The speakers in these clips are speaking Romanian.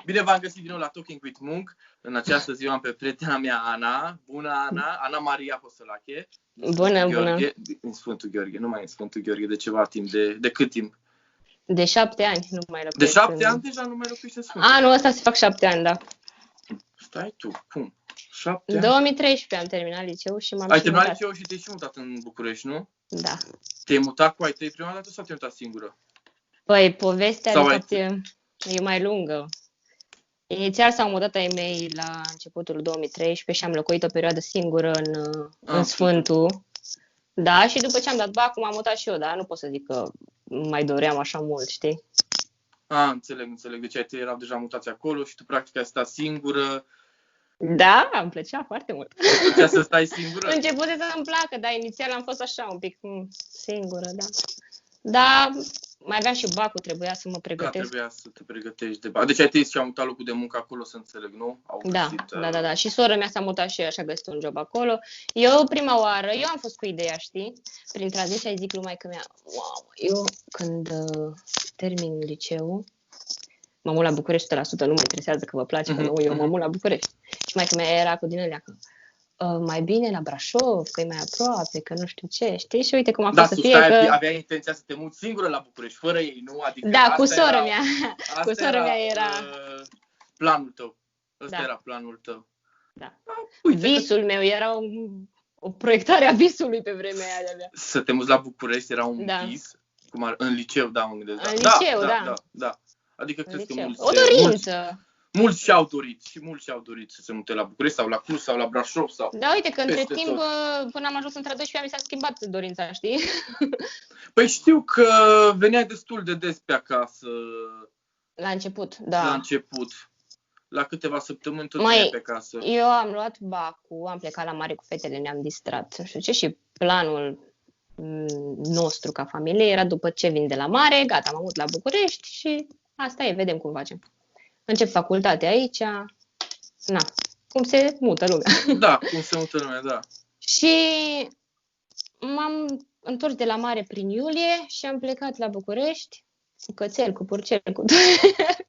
Bine v-am găsit din nou la Talking with Monk. În această zi am pe prietena mea, Ana. Bună, Ana. Ana Maria Postolache. Bună, bună. Din Sfântul Gheorghe, nu mai în Sfântul Gheorghe de ceva timp. De cât timp? De 7 ani nu mai locuiești. De 7 ani deja nu mai locuiești în Sfântul? Anul ăsta se fac 7 ani, da. Stai tu, cum? 7 ani? 2013 am terminat liceu și m-am Ai și terminat mutat. liceu și te-ai și mutat în București, nu? Da. Te-ai mutat cu ai tăi prima dată sau te-ai mutat singură? Păi, povestea Sau de ai- fapt e mai lungă. Inițial s-au mutat ai mei la începutul 2013 și am locuit o perioadă singură în Sfântul. Da, și după ce am dat bacul m-am mutat și eu, dar nu pot să zic că mai doream așa mult, știi? Înțeleg. Deci ai tăi erau deja mutați acolo și tu practic ai stat singură. Da, îmi plăcea foarte mult. Îți plăcea să stai singură? Începuse să-mi placă, dar inițial am fost așa un pic singură, da. Dar mai aveam și bacul, trebuia să mă Da, pregătesc. trebuia să te pregătești de bani. Deci ai tăi și-au mutat locul de muncă acolo, să înțeleg, nu? Au Da, găsit, da. Și sora mea s-a mutat și ea și a găsit un job acolo. Eu prima oară, eu am fost cu ideea, știi? Prin tranziția îi zic lui maică mea, wow, eu când termin liceul, mă mut la București 100%, nu mă interesează că vă place, că nu, eu mă mut la București. Și maică mea era cu din alea că mai bine la Brașov, că e mai aproape, că nu știu ce, știi? Și uite cum a Da, fost să tu fie că... aveai intenția să te muți singură la București, fără ei, nu? Adică Da, asta cu sora era- mea. asta Cu sora mea era... planul tău. Ăsta Da. era planul tău. Da. Uite, Visul meu era o proiectare a visului pe vremea aia de-abia. să te muți la București era un Da. vis. În liceu, da, mă gândesc. În Da, liceu, da. Adică În cred că liceu. mulți... O dorință. Mulți și-au dorit să se mute la București sau la Cluj sau la Brașov sau... Da, uite că între Peste timp, tot. până am ajuns între 12 ani, mi s-a schimbat dorința, știi? Păi știu că veneai destul de des pe acasă La început, da. la început. La câteva săptămâni tot Mai- veneai pe acasă. Eu am luat bacul, am plecat la mare cu fetele, ne-am distrat, nu știu ce, și planul nostru ca familie era după ce vin de la mare, gata, m-am mutat la București și asta e, vedem cum facem. Încep facultatea aici, na, cum se mută lumea. Da, cum se mută lumea, da. Și m-am întors de la mare prin iulie și am plecat la București cu cățel, cu purcel,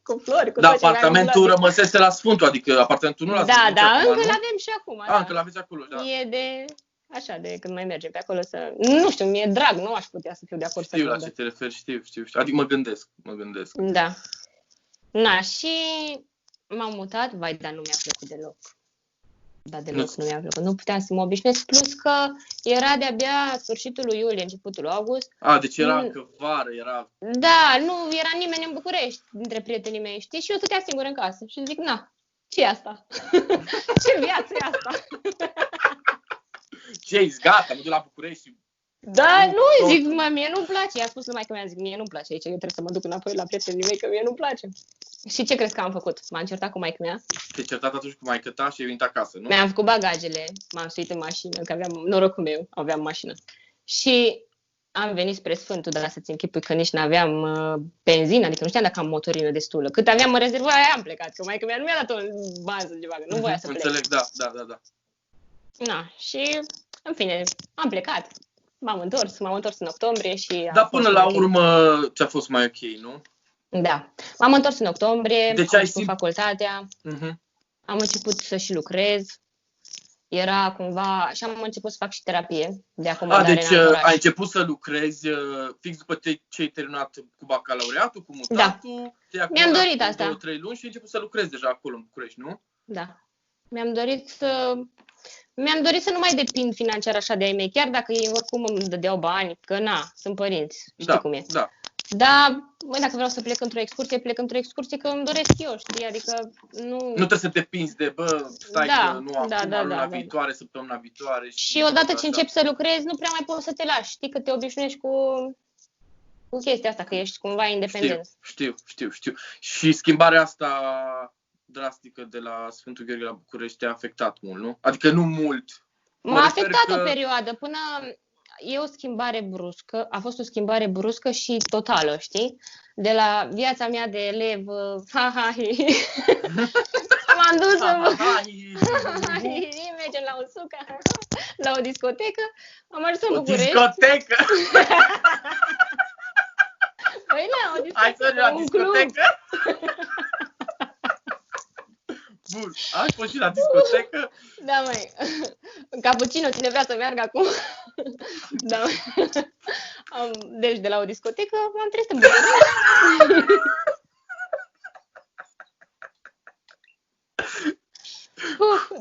cu flori, cu Da, tot ce mi-am apartamentul umblat. rămăsese la Sfântul, adică apartamentul nu l-ați Da, vândut da, acum, încă nu? l-avem și acum. Încă l-aveți acolo, da. E de, așa, de când mai mergem pe acolo să... Nu știu, mi-e drag, nu aș putea să fiu de acord să Știu la vândă. ce te referi, știu. Adică mă gândesc. Da. Na, și m-am mutat, vai, dar nu mi-a plăcut deloc. Da, deloc nu mi-a plăcut. Nu puteam să mă obișnuiesc, plus că era de-abia sfârșitul lui iulie, începutul august. Deci era încă vară, era... Da, nu era nimeni în București dintre prietenii mei, știi? Și eu stăteam singură în casă și zic, na, ce e asta? Ce viață e asta? Ce gata, mă duc la București și... Da, Nu, nu, tot. zic, mie nu-mi place. I-a spus numai că mi-a zis, mie nu-mi place aici, eu trebuie să mă duc înapoi la prietenii mei, că mie nu-mi place. Și ce crezi că am făcut? M-am certat cu maică mea, Te-ai certat atunci cu maică ta și ai venit acasă, nu? mi-am făcut bagajele, m-am suit în mașină, că aveam norocul meu, aveam mașină. Și am venit spre Sfântul, dar să-ți închipui că nici n-aveam benzină, adică nu știam dacă am motorină destulă. Cât aveam în rezervă, aia am plecat, că maică mea nu mi-a dat o bază de bagă, nu voia să plec. Înțeleg, da. Na, și, în fine, am plecat. M-am întors în octombrie și... a Dar fost până la mai ok. urmă ți-a fost mai ok, nu? Da. M-am întors în octombrie, Deci am ai început facultatea, Mhm. am început să și lucrez. Era cumva... Și am început să fac și terapie de acomodare Deci în oraș. ai început să lucrezi fix după ce ai terminat cu bacalaureatul, cu mutatul. Da. Mi-am dorit asta. 2-3 luni și ai început să lucrezi deja acolo în București, nu? Da. Mi-am dorit să nu mai depind financiar așa de ai mei, chiar dacă ei oricum îmi dădeau bani, că na, sunt părinți, știi cum e. Da. Dar, dacă vreau să plec într-o excursie, că îmi doresc eu, știi, adică nu... Nu trebuie să depinzi de, stai Da, că nu acum, luna viitoare, săptămâna viitoare. Și odată ce începi să lucrezi, nu prea mai poți să te lași, știi, că te obișnuiești cu chestia asta, că ești cumva independent. Știu. Și schimbarea asta drastică de la Sfântul Gheorghe la București te-a afectat mult, nu? Adică nu mult. M-a afectat o perioadă până... E o schimbare bruscă, a fost o schimbare bruscă și totală, știi? De la viața mea de elev, m-am dus mergem la un suc, la o discotecă, am ajuns în București. Discotecă? Păi la o Hai să la un club. discotecă? Bun. Ai fost și la discotecă? Da, măi. Cappuccino, cine vrea să meargă acum? Da, măi. Deci, de la o discotecă, m-am trezit în București.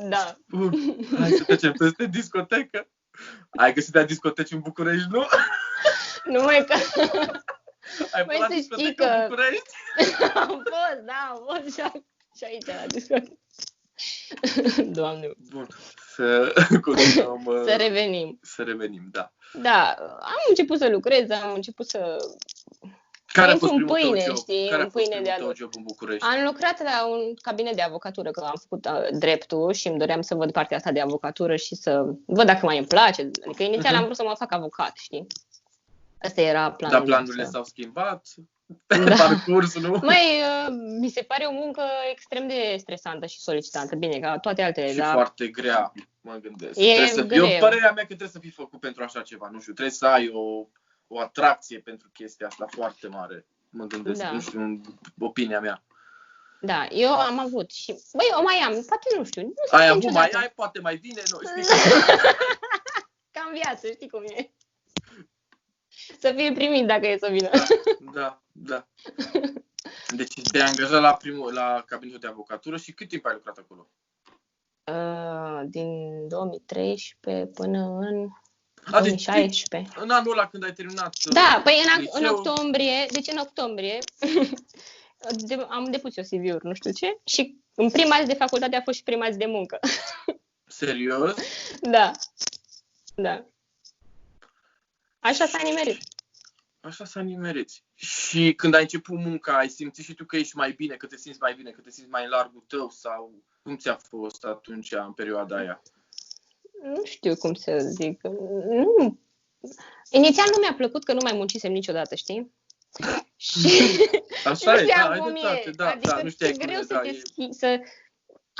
Da. Bun. Hai să trecem peste discotecă. Ai găsit la discoteci în București, nu? Nu mai că... Ai Băi, fost la să știi discotecă în că- București? Am fost, da, am fost și aici la discotecă. Doamne, Bun. Să continuăm. să revenim. Să revenim, da. Da, am început să lucrez, am început să... Care a intru fost în primul pâine, tău job? știi, Care a în fost pâine de primul tău adult. job în București? Am lucrat la un cabinet de avocatură, că am făcut dreptul și îmi doream să văd partea asta de avocatură și să văd dacă mai îmi place. Adică inițial am vrut să mă fac avocat, știi? Asta era planul. Dar planurile meu, s-au schimbat? Da. Parcursul, nu? Măi, mi se pare o muncă extrem de stresantă și solicitantă. Bine, ca toate altele, Și dar foarte grea, mă gândesc. E Trebuie să fie, greu. părerea mea că trebuie să fii făcut pentru așa ceva, nu știu, trebuie să ai o atracție pentru chestia asta foarte mare, mă gândesc, Da. nu știu, opinia mea. da, eu am avut și, băi, o mai am, poate nu știu, nu Ai știu avut, mai niciodată. ai, poate mai vine, nu știi. Ca în viață, știi cum e. Să fie primit dacă e să vină. Da, da. Deci te-ai angajat la cabinetul de avocatură și cât timp ai lucrat acolo? Din 2013 până în Deci 2016. în anul ăla când ai terminat Da, păi în liceu, octombrie, deci în octombrie am depus eu CV-uri, nu știu ce, și în prima zi de facultate a fost și prima zi de muncă. serios? Da, da. Așa s-a nimerit. Așa s-a nimerit. Și când ai început munca, ai simțit și tu că ești mai bine, că te simți mai bine, că te simți mai în largul tău sau cum ți-a fost atunci, în perioada aia? Nu știu cum să zic. Nu. Inițial nu mi-a plăcut că nu mai muncisem niciodată, știi? Și Așa nu e, da, știam ai cum dreptate, e. da, Adică da, nu știai e cum greu e, să da, te e. să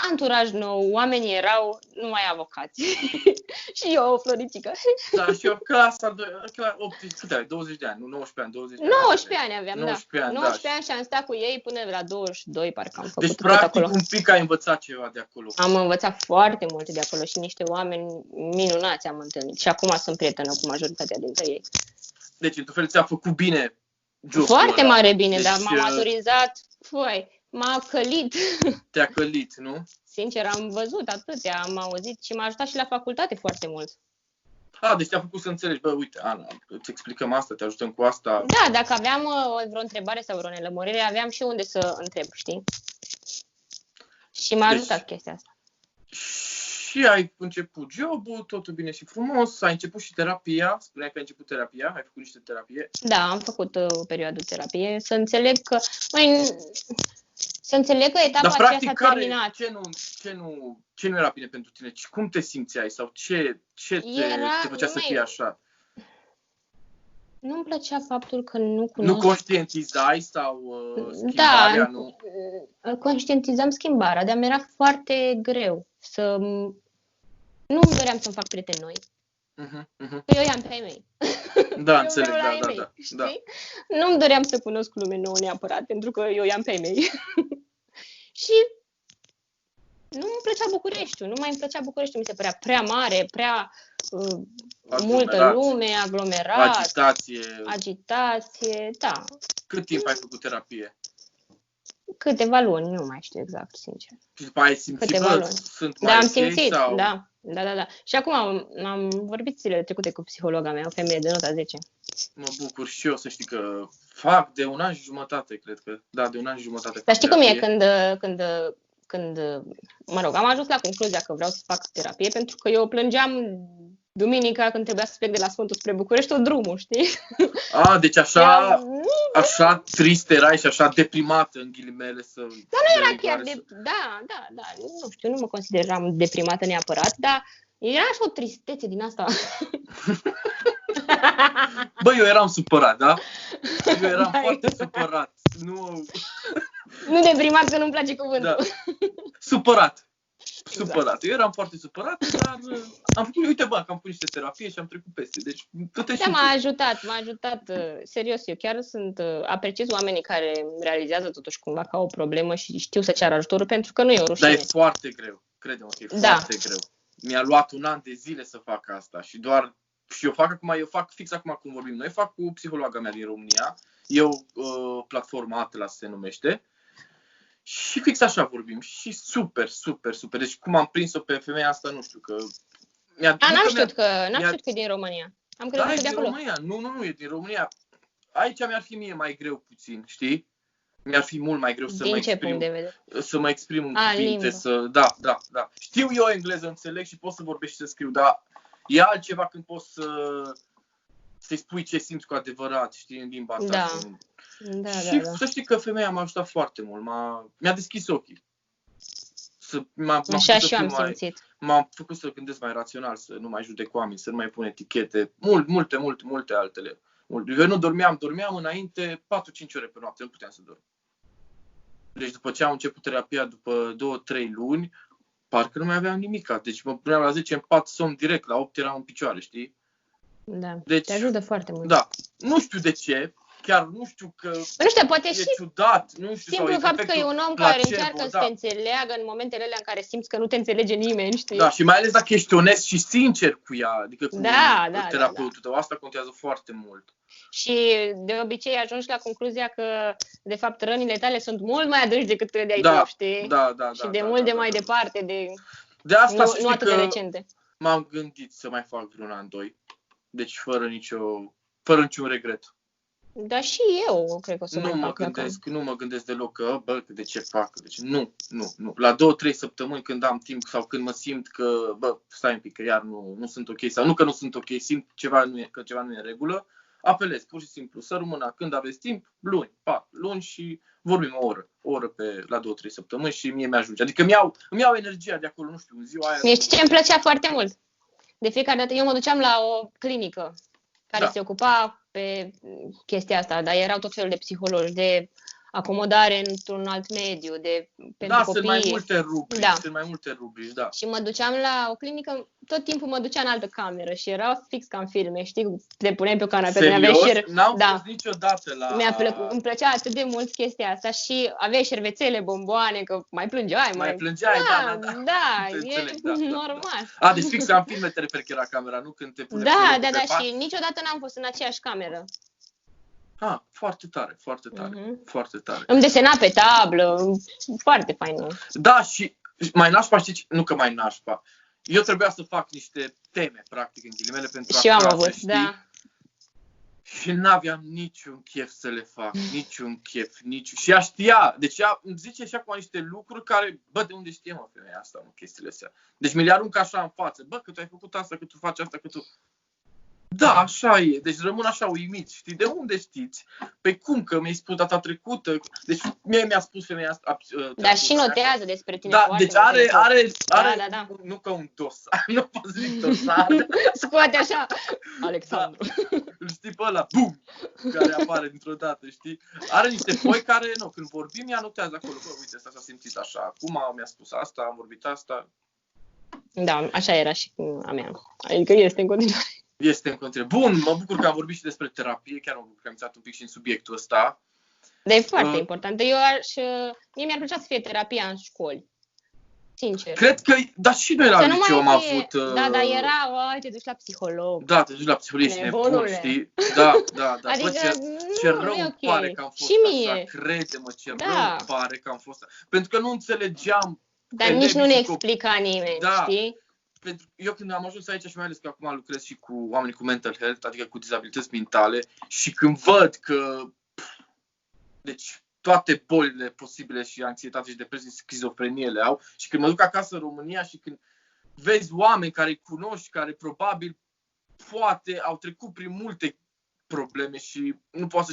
anturaj nou, oamenii erau numai avocați. Și eu, o floricică. Da, și eu clasa 8, câte ai? 20 de ani, nu 19 ani, 20 de ani. 19 ani aveam, 19 ani, da. da. 19 ani și am stat cu ei până la 22, parcă am făcut Deci, tot practic, acolo. un pic ai învățat ceva de acolo. Am învățat foarte multe de acolo și niște oameni minunați am întâlnit. Și acum sunt prietenă cu majoritatea dintre ei. Deci, într-un fel, ți-a făcut bine jobul Foarte ăla. mare bine, Deci, dar m-am maturizat. M-a călit. Te-a călit, nu? Sincer, am văzut atâtea, am auzit și m-a ajutat și la facultate foarte mult. Deci te-a făcut să înțelegi, bă, uite, Ana, îți explicăm asta, te ajutăm cu asta. Da, dacă aveam vreo întrebare sau vreo nelămurire, aveam și unde să întreb, știi? Și m-a Deci- ajutat chestia asta. Și ai început jobul, totul bine și frumos, ai început și terapia, spuneai că ai început terapia, ai făcut niște terapie. Da, am făcut o perioadă de terapie, să înțeleg că etapa Dar aceea practic, s-a terminat. ce nu era bine pentru tine? Cum te simțeai sau ce te făcea să fii așa? Nu-mi plăcea faptul că nu Nu cunosc. conștientizai sau schimbarea, Da, nu? conștientizam schimbarea, dar mi-era foarte greu să... Nu-mi doream să-mi fac prieteni noi. Că eu i-am pe ai mei. Da, Eu înțeleg, vreau la ai da, mei, da, știi? da. Nu-mi doream să cunosc lume nouă neapărat, pentru că eu i-am pe ai mei. Și nu-mi plăcea Bucureștiul, nu mai îmi plăcea Bucureștiul, mi se părea prea mare, prea multă Aglomerat. lume, aglomerat, agitație, da. Cât timp ai făcut terapie? Câteva luni, nu mai știu exact, sincer. Și după aia ai simțit Câteva că luni. sunt Da, mai am ok simțit, sau... da. Și acum am vorbit zilele trecute cu psihologa mea, o femeie de nota 10. Mă bucur și eu să știi că fac de 1 an și jumătate, cred că. Da, de 1 an și jumătate. Dar știi cum e terapie. când, mă rog, am ajuns la concluzia că vreau să fac terapie pentru că eu plângeam duminica când trebuia să plec de la Sfântul spre București tot drumul, știi? Deci așa trist erai și așa deprimată, în ghilimele, să... Dar nu era chiar Da, nu știu, nu mă consideram deprimată neapărat, dar era așa o tristețe din asta. Bă, eu eram supărat, da? Eu eram foarte supărat. Nu deprimat, că nu-mi place cuvântul. Da. Supărat. supărat. Eu eram foarte supărat, dar am făcut, uite bă, că am făcut niște terapie și am trecut peste. Deci, Da, m-a ajutat, serios, eu chiar apreciez oamenii care realizează totuși cumva ca o problemă și știu să ceară ajutorul, pentru că nu e o rușine. Dar e foarte greu, crede-mă că e foarte greu. Mi-a luat 1 an de zile să fac asta și eu fac fix acum cum vorbim. Noi fac cu psihologa mea din România, platforma Atlas se numește. Și fix așa vorbim. Și super. Deci cum am prins-o pe femeia asta, nu știu, că... N-am știut că e din România. Am crezut că de acolo. România. Nu, e din România. Aici mi-ar fi mie mai greu puțin, știi? Mi-ar fi mult mai greu să mă exprim în cuvinte. Da. Știu eu engleză, înțeleg și pot să vorbesc și să scriu, dar e altceva când poți să-i spui ce simți cu adevărat, știi, în limba ta. Da. Să știi că femeia m-a ajutat foarte mult, mi-a deschis ochii. Așa și am simțit. M-a făcut să gândesc mai rațional, să nu mai judec oameni, să nu mai pun etichete, multe altele. Eu nu dormeam înainte 4-5 ore pe noapte, nu puteam să dorm. Deci după ce am început terapia, după 2-3 luni, parcă nu mai aveam nimic. Deci mă puneam la 10 în pat, somn direct, la 8 eram în picioare, știi? Da, deci, te ajută foarte mult. Da, nu știu de ce, chiar nu știu că nu știu, poate e și ciudat, nu știu. Simplu fapt că e un om care încearcă să te înțeleagă în momentele alea în care simți că nu te înțelege nimeni, știi? Da, și mai ales dacă ești onest și sincer cu ea, adică cu terapeutul tău, asta contează foarte mult. Și de obicei ajungi la concluzia că, de fapt, rănile tale sunt mult mai adânci decât credeai tu, știi? Da. Și de mult mai departe, de asta nu atât de recente. M-am gândit să mai fac vreun an, 2. Deci fără niciun regret. Da, și eu cred că o să nu mă gândesc deloc că, de ce fac? Deci nu. La 2-3 săptămâni când am timp sau când mă simt că, stai un pic, că iar nu sunt ok sau nu că nu sunt ok, simt că ceva nu e în regulă, apelez pur și simplu, sărut mâna când aveți timp, luni și vorbim o oră la 2-3 săptămâni și mie mi-ajunge. Adică îmi iau energia de acolo, nu știu, în ziua aia. Știi ce îmi plăcea foarte mult? De fiecare dată eu mă duceam la o clinică care se ocupa pe chestia asta, dar erau tot felul de psihologi, de acomodare într-un alt mediu, pentru copii. Sunt mai multe rubrici, da. Și mă duceam la o clinică, tot timpul mă ducea în altă cameră și era fix ca în filme, știi? Te puneai pe o canapé. Serios? N-am fost niciodată la... Îmi plăcea atât de mult chestia asta și aveai șervețele, bomboane, că mai plângeai. Mai plângeai, da, normal. Deci fix ca în filme te referi că era camera, nu când te pune Da, și niciodată n-am fost în aceeași cameră. Foarte tare. Foarte tare. Îmi desena pe tablă, foarte faină. Da, și mai nașpa, știi? Nu că mai nașpa. Eu trebuia să fac niște teme, practic, în ghilimele, pentru și acasă, am avut, știi? da. Și n-aveam niciun chef să le fac, Și ea știa, deci ea îmi zice și acum niște lucruri care, de unde știe, mă, femeia asta, chestiile astea. Deci mi le arunc așa în față, că tu ai făcut asta, că tu faci asta, că tu... Da, așa e. Deci rămân așa uimit. Știi? De unde știți? Păi cum? Că mi-ai spus data trecută. Deci mi-a spus femeia asta. Dar și notează despre tine. Da, deci are da. Nu ca un dosar. Nu pot zic dosar. Scoate așa. Alexandru. Îl știi pe ăla, bum, care apare dintr-o dată, știi? Are niște foi care, când vorbim, ea notează acolo. Uite, asta s-a simțit așa. Acum mi-a spus asta, am vorbit asta. Da, așa era și cu a mea. Adică este în continuare. Este în continuare. Bun, mă bucur că am vorbit și despre terapie, chiar mă bucur că am intrat un pic și în subiectul ăsta. Dar e foarte important. Mie mi-ar plăcea să fie terapia în școli. Sincer. Cred că, dar și noi la liceu am avut... Da, dar era, te duci la psiholog. Da, te duci la psiholog, ești nebun, știi? Da. Adică, ce rău îmi pare că am fost și mie. așa, crede-mă, ce rău îmi pare că am fost. Pentru că nu înțelegeam... Dar nici nu ne explica nimeni, știi? Pentru eu când am ajuns aici și mai ales că acum lucrez și cu oameni cu mental health, adică cu dizabilități mentale, și când văd că deci toate bolile posibile și anxietate și depresie și schizofrenie le au, și când mă duc acasă în România și când vezi oameni care îi cunoști, care probabil poate au trecut prin multe probleme și nu pot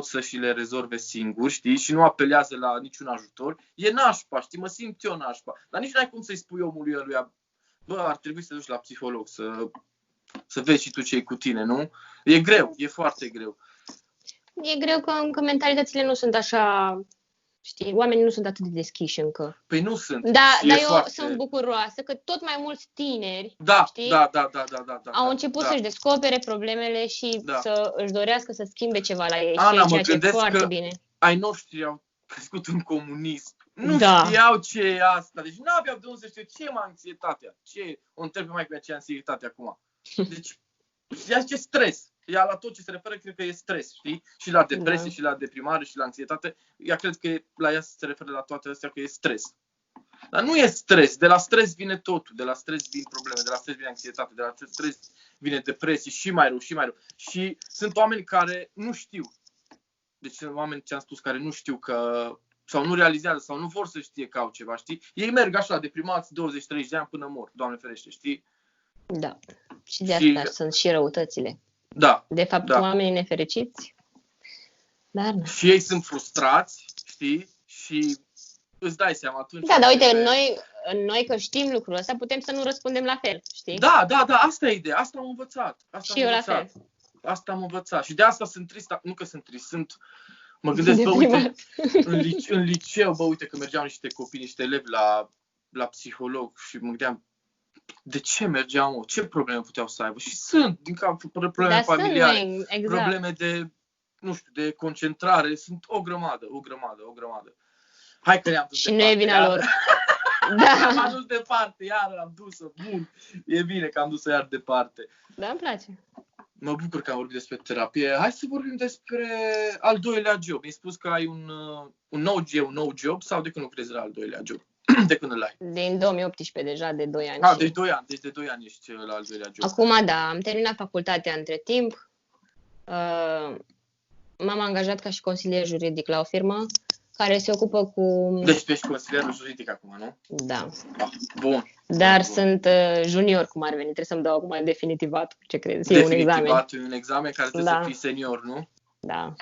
să și le rezolve singuri, știi? Și nu apelează la niciun ajutor. E nașpa, știi? Mă simt eu nașpa. Dar nici n-ai cum să-i spui omului ăluia, ar trebui să te duci la psiholog, să vezi și tu ce e cu tine, nu? E greu, e foarte greu. E greu că încă mentalitățile nu sunt așa, Știi? Oamenii nu sunt atât de deschiși încă. Păi nu sunt. Da, Și dar e eu foarte... sunt bucuroasă că tot mai mulți tineri, Da, știi? da. Au început să-și descopere problemele și să își dorească să schimbe ceva la ei. Ana, și mă ceea ce e gândesc foarte că bine. ai noștri au crescut în comunism. Nu Da. știau ce e asta. Deci nu aveau de unde să știu ce e anxietatea. O întreb pe maică mea ce e anxietatea acum. Deci, ea zice stres. Ea la tot ce se referă, cred că e stres, știi? Și la depresie, și la deprimare, și la anxietate. Ea cred că la ea se referă la toate astea că e stres. Dar nu e stres. De la stres vine totul. De la stres vin probleme. De la stres vine anxietate. De la stres vine depresie. Și mai rău, și mai rău. Și sunt oameni care nu știu. Deci sunt oameni, ce am spus, care nu știu că... Sau nu realizează, sau nu vor să știe că au ceva, știi? Ei merg așa, deprimați 20-30 de ani până mor, Doamne ferește, știi? Da. Și de asta sunt și răutățile. Da. De fapt, oamenii nefericiți. Dar nu. Și ei sunt frustrați, știi? Și îți dai seama atunci... Da, dar uite, noi că știm lucrul ăsta, putem să nu răspundem la fel, știi? Da, asta e ideea, asta am învățat. Și eu la fel. Asta am învățat. Și de asta sunt trist, nu că sunt trist, mă gândesc, bă, uite, în liceu, bă, uite, că mergeam niște copii, niște elevi la psiholog și mă gândeam, de ce mergeam, mă? Ce probleme puteau să aibă? Și sunt, din cauza probleme familiare, exact. Probleme de, nu știu, de concentrare, sunt o grămadă. Hai că ne-am dus și departe. Și nu e vina lor. Da. Am adus departe, iar am dus-o, bun. E bine că am dus-o iar departe. Da, îmi place. Mă bucur că am vorbit despre terapie. Hai să vorbim despre al doilea job. Mi-ai spus că ai un nou job sau de când lucrezi la al doilea job? De când îl ai? Din 2018 deja, de 2 ani. Deci 2 ani. Deci de 2 ani ești la al doilea job. Acum, da, am terminat facultatea între timp. M-am angajat ca și consilier juridic la o firmă care se ocupă cu... Deci tu ești consilierul juridic acum, nu? Da. Bun. Dar sunt junior, cum ar veni. Trebuie să-mi dau acum definitivatul. Ce crezi? E un examen care trebuie să fii senior, nu? Da.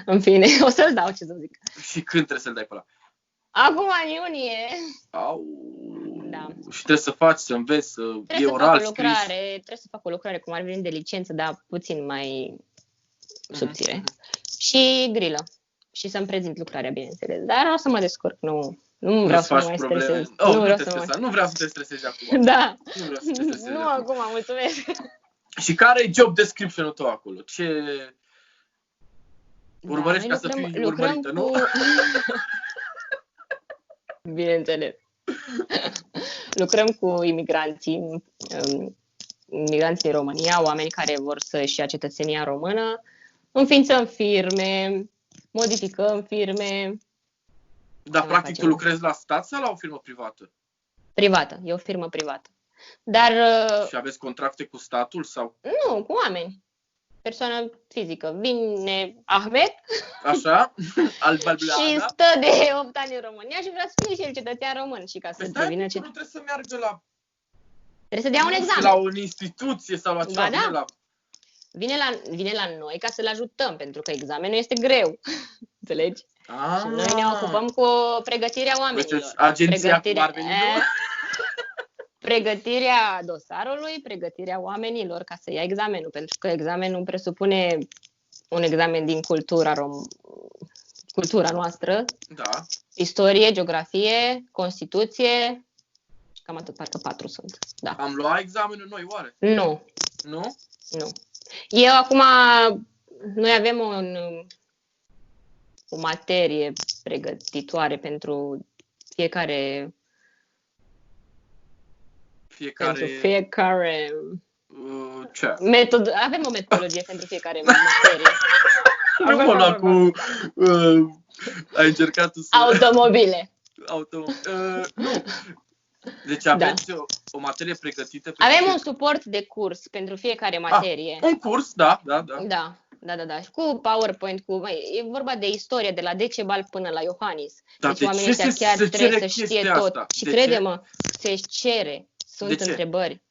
În fine, o să-l dau, ce să zic. Și când trebuie să-l dai pe ăla? Acum, în iunie. Da. Și trebuie să faci, să înveți, să e oral, scris. Trebuie să fac o lucrare, cum ar veni, de licență, dar puțin mai subțire. Și grilă. Și să-mi prezint lucrarea, bineînțeles. Dar o să mă descurc, nu vreau să mă mai stresez. Nu vreau să te stresezi acum. Da. Nu vreau să te stresezi Nu acum, mulțumesc. Și care e job description-ul tău acolo? Ce urmărești ca să fii urmărită, nu? Bineînțeles. Lucrăm cu imigranții din România, oameni care vor să-și ia cetățenia română, înființăm firme, modificăm firme. Dar practic tu lucrezi la stat sau la o firmă privată? Privată, e o firmă privată. Dar și aveți contracte cu statul sau? Nu, cu oameni. Persoană fizică. Vine Ahmet. Așa? Și stă de 8 ani în România și vrea să fie și el cetățean român. Și ca să devină nu trebuie să meargă la... Trebuie să dea un examen. La o instituție sau la ceva. Ba, da. Vine la noi ca să-l ajutăm, pentru că examenul este greu. Înțelegi? Și noi ne ocupăm cu pregătirea oamenilor. Deci, agenția cum ar veni. Pregătirea dosarului, pregătirea oamenilor ca să ia examenul, pentru că examenul presupune un examen din cultura noastră, da. Istorie, geografie, Constituție, și cam atât, parcă 4 sunt. Da. Am luat examenul noi, oare? Nu. Nu? Nu. Eu acum, noi avem o materie pregătitoare pentru fiecare ce? Avem o metodologie pentru fiecare materie. Nu mă lua cu... ai încercat să... Automobile. Nu. Deci aveți o materie pregătită pentru... Avem un suport de curs pentru fiecare materie. Un curs, da. Da. Cu PowerPoint, e vorba de istorie, de la Decebal până la Iohannis. Deci oamenii ăștia chiar trebuie să știe tot. Asta? Și crede-mă, se cere. Sunt întrebări.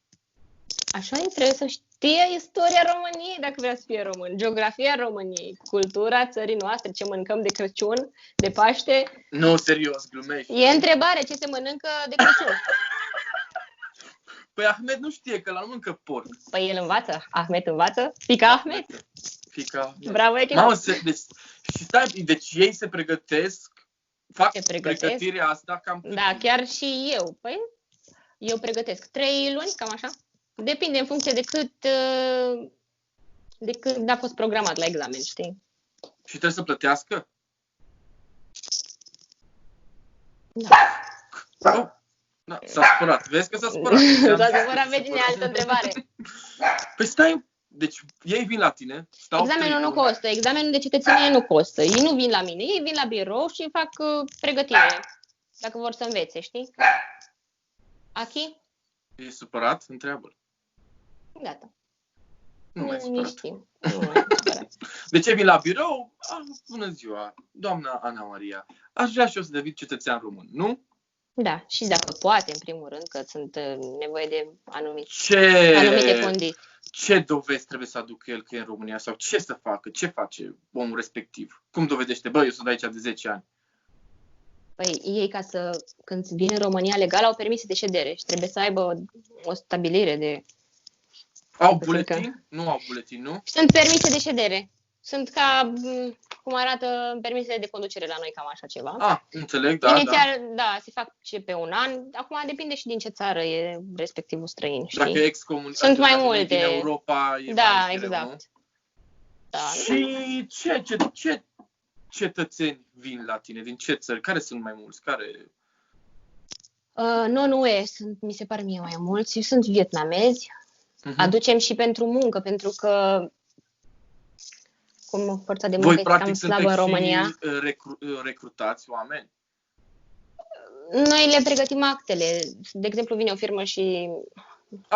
Așa e, trebuie să știe istoria României dacă vrea să fie român, geografia României, cultura țării noastre, ce mâncăm de Crăciun, de Paște. Nu, serios, glumești. E întrebare, ce se mănâncă de Crăciun. Păi Ahmed nu știe că la nu mâncă porc. Păi el învață. Ahmed învață. Fica Ahmed. Fica. Bravo, echipă. Deci ei se pregătesc fac ce pregătesc. pregătirea asta cam cât Da, timp? chiar și eu. Păi, eu pregătesc 3 luni, cam așa. Depinde în funcție de cât a fost programat la examen, știi? Și trebuie să plătească? Da. Oh, da, s-a supărat. Vezi că s-a supărat. S-a supărat pe cine, altă întrebare. Păi stai, deci ei vin la tine, stau Examenul 3 nu luni. costă, examenul de cetățenie nu costă. Ei nu vin la mine, ei vin la birou și fac pregătire. Dacă vor să învețe, știi? Achi? E supărat? Întreabă-l. Gata. Nu mai e Nu supărat. știu. Nu mai e supărat. De ce vin la birou? Bună ziua, doamna Ana Maria. Aș vrea și eu să devin cetățean român, nu? Da, și dacă poate, în primul rând, că sunt nevoie de anumite condiții. Ce dovezi trebuie să aducă el că e în România? Sau ce să facă? Ce face omul respectiv? Cum dovedește? Bă, eu sunt aici de 10 ani. Păi ei, când vin în România legal, au permise de ședere și trebuie să aibă o stabilire de... Au buletin? Nu au buletin, nu? Sunt permise de ședere. Sunt ca, cum arată permisele de conducere la noi, cam așa ceva. Înțeleg, da, Inițial, da, se fac și pe un an. Acum depinde și din ce țară e respectivul străin, știi? Dacă ex-comunitate, Sunt mai dacă multe. din Europa, e Da, mai greu, exact. nu? Da. Și ce cetățeni vin la tine? Din ce țări? Care sunt mai mulți? Non-UE mi se pare mie mai mulți. Sunt vietnamezi. Aducem și pentru muncă, pentru că cum forța de muncă voi, este practic, cam slabă în România. Recrutați oameni? Noi le pregătim actele. De exemplu, vine o firmă și...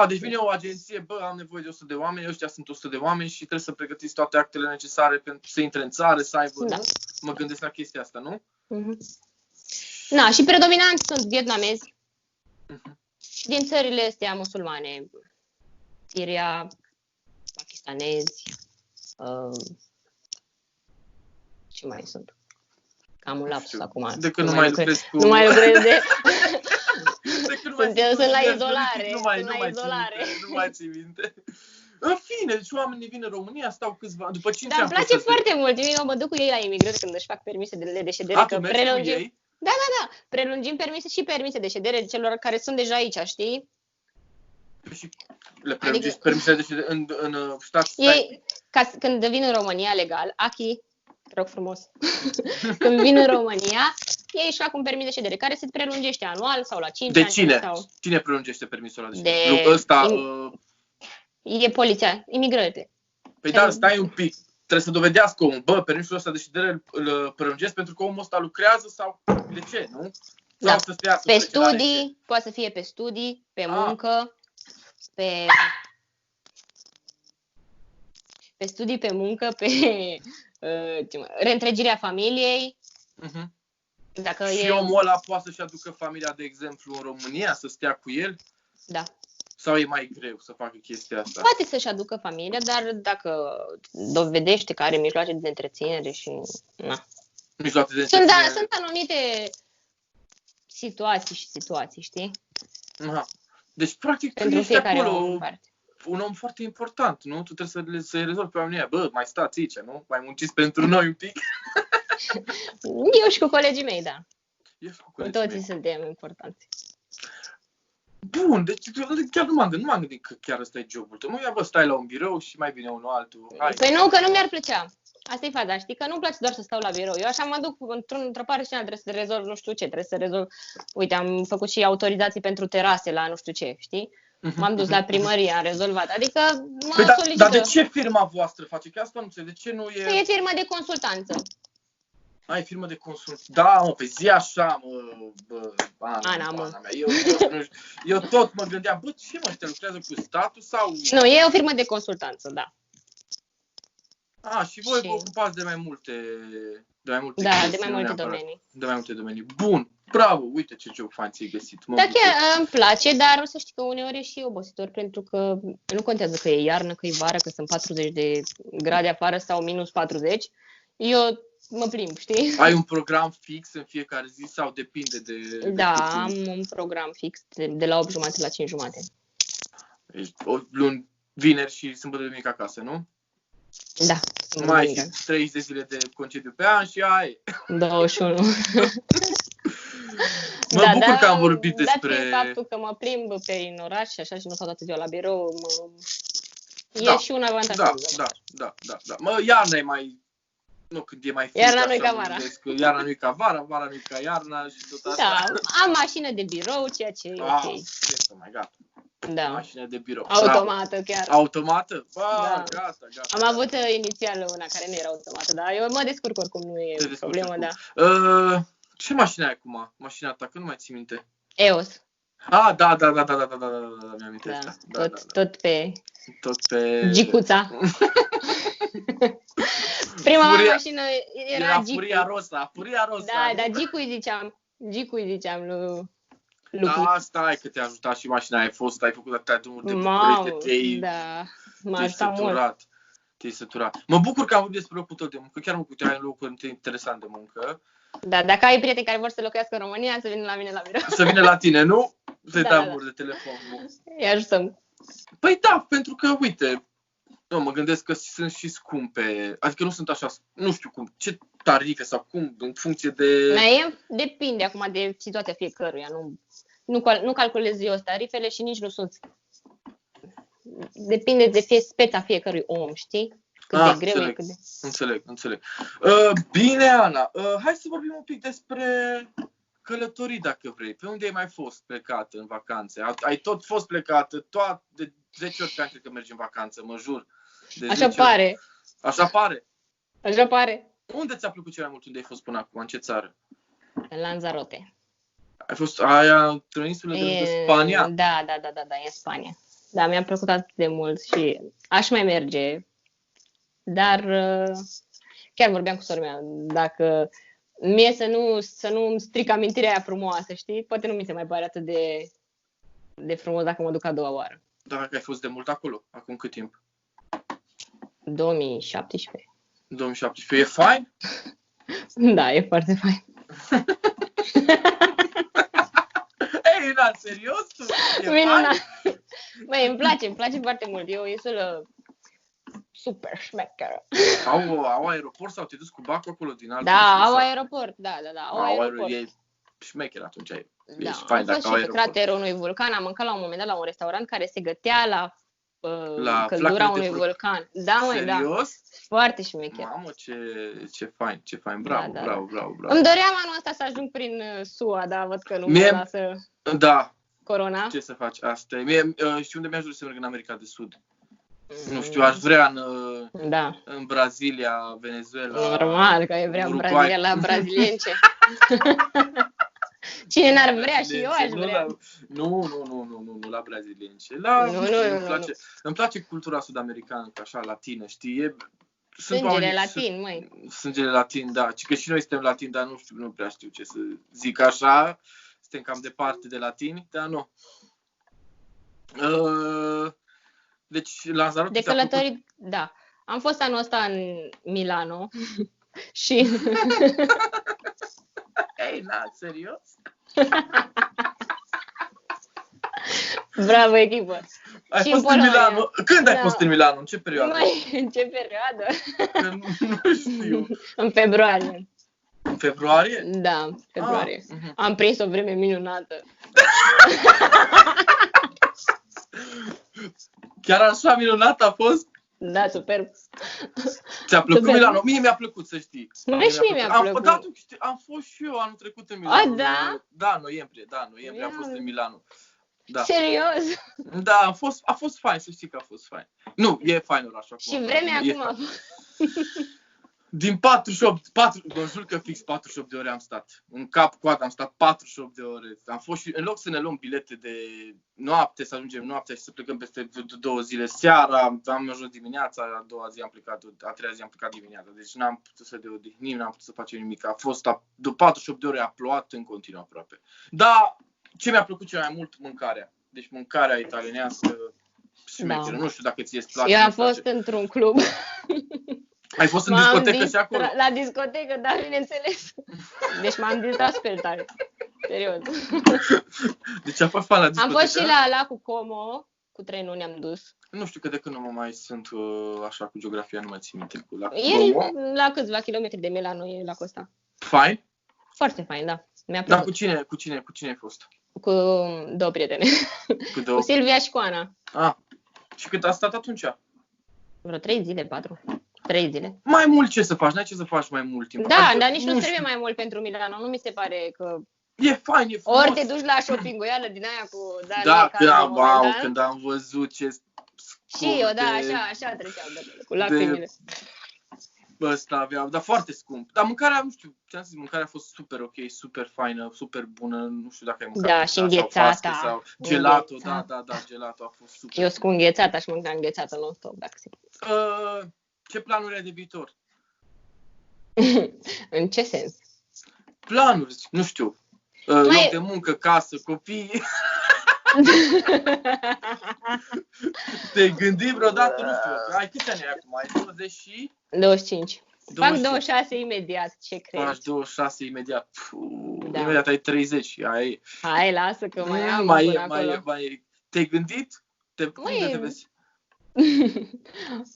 Deci vine o agenție, bă, am nevoie de 100 de oameni, ăștia sunt 100 de oameni și trebuie să pregătiți toate actele necesare pentru să intre în țară, să aibă, Da. nu? Mă gândesc la chestia asta, nu? Da, și predominant sunt vietnamezi și din țările astea musulmane. Siria, pakistanezi, ce mai sunt? Cam un lapsus acum. De că nu mai lucrez cu... Nu mai lucrez de... Sunt la izolare. Nu mai ții minte. În fine, deci oamenii vin în România, stau câțiva... După 5 Dar ani... îmi place foarte mult. Eu mă duc cu ei la imigrări când își fac permise de ședere. Tu mergi cu ei? Da. Prelungim permise de ședere celor care sunt deja aici, știi? Și le prelungești permisele de ședere în stat? Ei, când vin în România legal, Achi, rog frumos, când vin în România, ei își fac un permis de ședere care se prelungește anual sau la 5 de ani. Cine? Sau... Cine prelungește permisul ăla de ședere? E poliția, imigrările. Păi da, stai un pic. Trebuie să dovedească omul. Bă, permisul ăsta de ședere îl prelungesc pentru că omul ăsta lucrează sau de ce, nu? Da. Sau să Pe studii, poate să fie pe studii, pe muncă, pe studii, pe muncă, pe reîntregirea familiei. Dacă și omul ăla poate să-și aducă familia, de exemplu, în România, să stea cu el? Da. Sau e mai greu să facă chestia asta? Poate să-și aducă familia, dar dacă dovedește că are mijloace de întreținere și... Mijloace de întreținere. Sunt anumite situații, știi? Deci, practic, tu pentru ești acolo un om foarte important, nu? Tu trebuie să-i rezolvi pe oamenii. Bă, mai stați aici, nu? Mai munciți pentru noi un pic. Eu și cu colegii mei, da. Cu toții suntem importanți. Bun, deci chiar nu m-am gândit că chiar ăsta e jobul tău. Bă, stai la un birou și mai vine unul altul. Păi nu, că nu mi-ar plăcea. Asta e faza, știi? Că nu-mi place doar să stau la birou. Eu așa mă duc într-o parte și trebuie să rezolv nu știu ce, trebuie să rezolv... Uite, am făcut și autorizații pentru terase la nu știu ce, știi? M-am dus la primărie, am rezolvat. Adică mă solicită. Dar de ce firma voastră face? Că asta nu înțeleg. De ce nu e... Că e firmă de consultanță. Ai firmă de consult. Da, mă, pe zi așa, Ana mea. Eu tot mă gândeam, bă, ce mă, ăștia lucrează cu statul sau... Nu, e o firmă de consultanță, da. Și voi vă ocupați de mai multe domenii. De mai multe domenii. Bun, bravo, uite ce job fain ți-ai găsit. Da, chiar îmi place, dar o să știi că uneori e și obositor, pentru că nu contează că e iarnă, că e vară, că sunt 40 de grade afară sau minus 40. Eu mă plimb, știi? Ai un program fix în fiecare zi sau depinde de... Da, am un program fix de la 8:30 la 5:30. Deci luni, vineri și sâmbătă, duminică acasă, nu? Da, Mai și 30 de zile de concediu pe an și ai. 21. Mă bucur că am vorbit despre... Dat fiind faptul că mă plimb prin oraș și așa și nu stau toată ziua la birou, e și un avantaj. Da. Mă, iarna e mai... Nu, când e mai frig, iarna nu e ca vara. Iarna nu e ca vara, vara nu e ca iarna și tot asta. Da, am mașină de birou, ceea ce e ok. Este mai gata. Da. Mașină de birou. Automată chiar. Automată? Da. Gata. Am avut inițial una care nu era automată, dar eu mă descurc oricum, nu e problemă, da. Ce mașină ai acum? Mașina ta, că nu mai ții minte. EOS. Da, mi-am amintesc. Da. Tot pe Gicuța. Prima mașină era Gicu. Furia Rosa. Da, dar Gicu-i ziceam lui. Da, stai că te-a ajutat și mașina ai făcut atâtea drumuri de București, m-a ajutat mult. Te-ai săturat. Mă bucur că am vorbit despre locul tău de muncă, chiar mă bucur că ai un loc interesant de muncă. Da, dacă ai prieteni care vor să locuiască în România, să vină la mine la birou. Să vină la tine, nu? Să-i dai număr de telefon. Îi ajutăm. Păi da, pentru că, uite, mă gândesc că sunt și scumpe, adică nu sunt așa, nu știu cum, ce tarife sau cum, în funcție de... Depinde acum de situația fiecăruia, nu calculez eu tarifele și nici nu sunt... Depinde de speța fiecărui om, știi? Cât de greu e, cât de... Înțeleg. Bine, Ana, hai să vorbim un pic despre călătorii, dacă vrei. Pe unde ai mai fost plecată în vacanțe? Ai tot fost plecată, de 10 ori pe an cred că mergi în vacanță, mă jur. Așa pare. Așa pare. Unde ți-a plăcut cel mai mult? Unde ai fost până acum? În ce țară? În Lanzarote. Ai fost aia într-o insulă de Spania? Da, e în Spania. Da, mi-a plăcut atât de mult și aș mai merge. Dar chiar vorbeam cu sora mea, dacă mie să nu-mi stric amintirea aia frumoasă, știi? Poate nu mi se mai pare atât de frumos dacă mă duc a doua oară. Dar dacă ai fost de mult acolo, acum cât timp? 2017. 2017. E fain? Da, e foarte fain. Ei, da, serios? Minunat. Băi, îmi place foarte mult. E o insulă super șmecheră. Au aeroport sau te duci cu bacul acolo din altă? Da, au aeroport, da, au aeroport. E șmecher atunci, e fain dacă au aeroport. Am fost și pe craterul unui vulcan, am mâncat la un moment dat la un restaurant care se gătea la căldura unui vulcan. Da, măi, da. Serios? Foarte șmecher. Mamă, ce fain, bravo. Îmi doream anul ăsta să ajung prin SUA, dar văd că nu mă lasă corona. Ce să faci? Asta e. Știu unde mi-aș dori să merg în America de Sud. Nu știu, aș vrea în Brazilia, Venezuela. Normal că ai vrea în Brazilia, la brazilience. Cine n-ar vrea și eu aș vrea. Nu la brazilience. Îmi place cultura sud-americană, așa, latină, știi? Sângele latin, măi. Sângele latin, da. Că și noi suntem latini, dar nu prea știu ce să zic așa. Suntem cam departe de latini, dar nu. Deci, Lanzarote de călătorii, da. Am fost anul ăsta în Milano și... Ei, serios? Bravo, echipă! Ai fost în Milano? Când ai fost în Milano? În ce perioadă? În ce perioadă? Nu știu. În februarie. În februarie? Da, februarie. Am prins o vreme minunată. Chiar așa minunat a fost? Da, superb. Ți-a plăcut Milano? Mie mi-a plăcut, să știi. Și mie mi-a plăcut. Am fost și eu anul trecut în Milano. Da? Da, noiembrie am fost în Milano. Da. Serios? Da, a fost fain, să știi că a fost fain. Nu, e fain orașul acum. Și vremea acum. Din 48, vă jur că fix 48 de ore am stat. În cap-coadă am stat 48 de ore. Am fost și, în loc să ne luăm bilete de noapte, să ajungem noaptea și să plecăm peste 2 zile seara, am ajuns dimineața, a treia zi am plecat dimineața. Deci n-am putut să ne odihnim, n-am putut să facem nimic. A fost, după 48 de ore a plouat în continuu aproape. Dar ce mi-a plăcut cel mai mult? Mâncarea. Deci mâncarea italienească, șmecheră. Nu știu dacă ți-e place. Eu am fost într-un club. Ai fost în discotecă și acolo? La discotecă, da, bineînțeles. Deci m-am distrat super tare. Serios. Deci a fost fan la discotecă? Am fost și la Lacul Como, cu trenul ne-am dus. Nu știu că de când nu mă mai sunt așa cu geografia, nu mai țin minte cu la E Como. la câțiva kilometri de Milano, e la costa. Fain? Foarte fain, da. Mi-a Dar plăcut. cu cine ai fost? Cu 2 prietene. Cu Cu Silvia și cu Ana. Și cât a stat atunci? Vreo 3 zile, 4. 3 zile. Mai mult ce să faci? N-ai ce să faci mai mult timp. Da, Adică, dar nici nu știu. trebuie mai mult pentru Milano. Nu mi se pare că... E fain, e frumos. Ori te duci la shopping-uială din aia cu Dani. Da, wow, wow, când am văzut ce Și eu, da, așa treceau cu lacrimile. Ăsta aveau, dar foarte scump. Dar mâncarea, nu știu, ce-am zis, mâncarea a fost super ok, super faină, super bună, nu știu dacă ai mâncat. Da, și înghețata. Sau gelato, da, gelato a fost super. Eu sunt cu înghețata și mâncam înghețată non-stop, dacă se... Ce planuri ai de viitor? În ce sens? Planuri, nu știu, loc de muncă, casă, copii. Te-ai gândit vreodată, nu știu, ai câți ani ai acum? Ai 20 și... 25. Fac 26 imediat, ce crezi? Faci 26 imediat. Da. Imediat ai 30. Hai, lasă că mai am până acolo. Te-ai gândit? Cum te vezi?